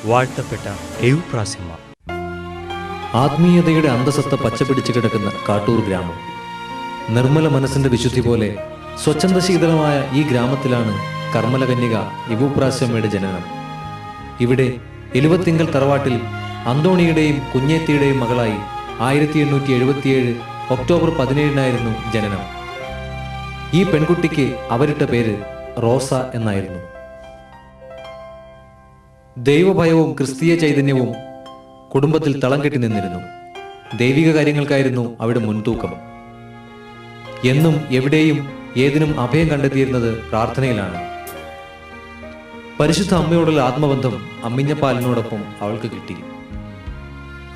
വാഴ്ത്തപ്പെട്ട എയുപ്രാസിമ്മ. ആത്മീയതയുടെ അന്തസത്ത പച്ചപിടിച്ചു കിടക്കുന്ന കാട്ടൂർ ഗ്രാമം. നിർമ്മല മനസ്സിന്റെ വിശുദ്ധി പോലെ സ്വച്ഛന്ദശീതളമായ ഈ ഗ്രാമത്തിലാണ് കർമ്മലകന്യക എവുപ്രാസ്യമ്മയുടെ ജനനം. ഇവിടെ എലുവത്തിങ്കൽ തറവാട്ടിൽ അന്തോണിയുടെയും കുഞ്ഞേത്തിയുടെയും മകളായി 1877 ഒക്ടോബർ 17 ജനനം. ഈ പെൺകുട്ടിക്ക് അവരിട്ട പേര് റോസ എന്നായിരുന്നു. ദൈവഭയവും ക്രിസ്തീയ ചൈതന്യവും കുടുംബത്തിൽ തളം കെട്ടി നിന്നിരുന്നു. ദൈവിക കാര്യങ്ങൾക്കായിരുന്നു അവിടെ മുൻതൂക്കം. എന്നും എവിടെയും ഏതിനും അഭയം കണ്ടെത്തിയിരുന്നത് പ്രാർത്ഥനയിലാണ്. പരിശുദ്ധ അമ്മയോടുള്ള ആത്മബന്ധം അമ്മിഞ്ഞപ്പാലിനോടൊപ്പം അവൾക്ക് കിട്ടി.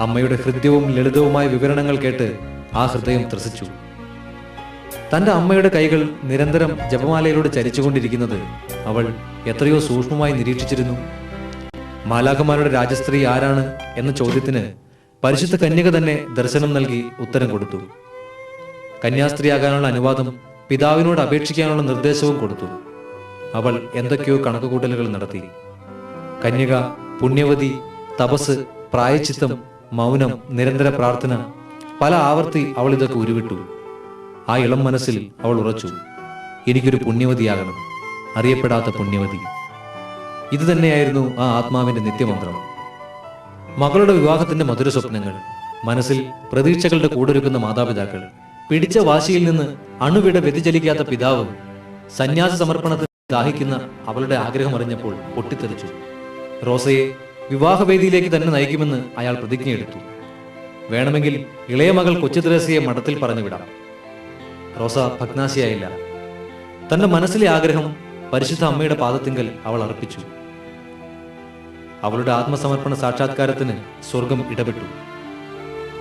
അമ്മയുടെ ഹൃദ്യവും ലളിതവുമായ വിവരണങ്ങൾ കേട്ട് ആ ഹൃദയം ത്രസിച്ചു. തന്റെ അമ്മയുടെ കൈകൾ നിരന്തരം ജപമാലയിലൂടെ ചരിച്ചുകൊണ്ടിരിക്കുന്നത് അവൾ എത്രയോ സൂക്ഷ്മമായി നിരീക്ഷിച്ചിരുന്നു. മാലാഖമാരുടെ രാജസ്ത്രീ ആരാണ് എന്ന ചോദ്യത്തിന് പരിശുദ്ധ കന്യക തന്നെ ദർശനം നൽകി ഉത്തരം കൊടുത്തു. കന്യാസ്ത്രീയാകാനുള്ള അനുവാദം പിതാവിനോട് അപേക്ഷിക്കാനുള്ള നിർദ്ദേശവും കൊടുത്തു. അവൾ എന്തൊക്കെയോ കണക്കുകൂട്ടലുകൾ നടത്തി. കന്യക, പുണ്യവതി, തപസ്, പ്രായച്ചിത്തം, മൗനം, നിരന്തര പ്രാർത്ഥന, പല ആവർത്തി അവൾ ഇതൊക്കെ ഉരുവിട്ടു. ആ ഇളം മനസ്സിൽ അവൾ ഉറച്ചു, എനിക്കൊരു പുണ്യവതിയാകണം, അറിയപ്പെടാത്ത പുണ്യവതി. ഇത് തന്നെയായിരുന്നു ആ ആത്മാവിന്റെ നിത്യമന്ത്രം. മകളുടെ വിവാഹത്തിന്റെ മധുര സ്വപ്നങ്ങൾ, മനസ്സിൽ പ്രതീക്ഷകളുടെ കൂടൊരുക്കുന്ന മാതാപിതാക്കൾ, പിടിച്ച വാശിയിൽ നിന്ന് അണുവിട വ്യതിചലിക്കാത്ത പിതാവ്, സന്യാസ സമർപ്പണത്തിന് ദാഹിക്കുന്ന അവളുടെ ആഗ്രഹം അറിഞ്ഞപ്പോൾ പൊട്ടിത്തെറിച്ചു. റോസയെ വിവാഹവേദിയിലേക്ക് തന്നെ നയിക്കുമെന്ന് അയാൾ പ്രതിജ്ഞയെടുത്തു. വേണമെങ്കിൽ ഇളയ മകൾ കൊച്ചു തെരേസയെ മഠത്തിൽ പറഞ്ഞുവിടാം. റോസ ഭഗ്നാശിയായില്ല. തന്റെ മനസ്സിലെ ആഗ്രഹം പരിശുദ്ധ അമ്മയുടെ പാദത്തിങ്കൽ അവൾ അർപ്പിച്ചു. അവളുടെ ആത്മസമർപ്പണ സാക്ഷാത്കാരത്തിന് സ്വർഗം ഇടപെട്ടു.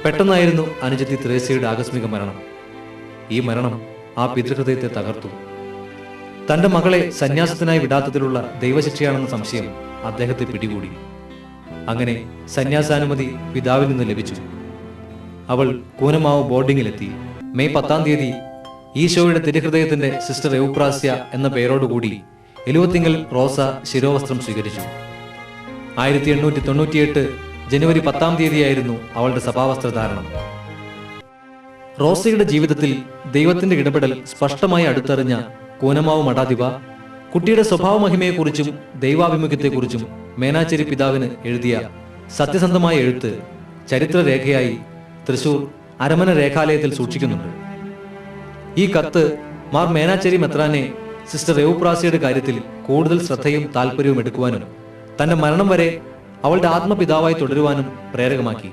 പെട്ടെന്നായിരുന്നു അനുജത്തി തെരേസയുടെ ആകസ്മിക മരണം. ഈ മരണം ആ പിതൃഹൃദയത്തെ തകർത്തു. തന്റെ മകളെ സന്യാസത്തിനായി വിടാത്തതിലുള്ള ദൈവശിക്ഷയാണെന്ന സംശയം അദ്ദേഹത്തെ പിടികൂടി. അങ്ങനെ സന്യാസാനുമതി പിതാവിൽ നിന്ന് ലഭിച്ചു. അവൾ കൂനമാവ് ബോർഡിങ്ങിലെത്തി. മെയ് 10 ഈശോയുടെ തിരുഹൃദയത്തിന്റെ സിസ്റ്റർ എവുപ്രാസ്യ എന്ന പേരോടുകൂടി എലുവത്തിങ്കൽ റോസ ശിരോവസ്ത്രം സ്വീകരിച്ചു. 1898 ജനുവരി 10 അവളുടെ സഭാവസ്ത്രധാരണം. റോസയുടെ ജീവിതത്തിൽ ദൈവത്തിന്റെ ഇടപെടൽ സ്പഷ്ടമായി അടുത്തറിഞ്ഞ കൂനമാവ് മഠാധിപ കുട്ടിയുടെ സ്വഭാവമഹിമയെക്കുറിച്ചും ദൈവാഭിമുഖ്യത്തെക്കുറിച്ചും മേനാച്ചേരി പിതാവിന് എഴുതിയ സത്യസന്ധമായ എഴുത്ത് ചരിത്രരേഖയായി തൃശൂർ അരമന രേഖാലയത്തിൽ സൂക്ഷിക്കുന്നുണ്ട്. ഈ കത്ത് മാർ മേനാച്ചേരി മെത്രാനെ സിസ്റ്റർ എവുപ്രാസ്യയുടെ കാര്യത്തിൽ കൂടുതൽ ശ്രദ്ധയും താല്പര്യവും എടുക്കുവാനും തന്റെ മരണം വരെ അവളുടെ ആത്മപിതാവായി തുടരുവാനും പ്രേരകമാക്കി.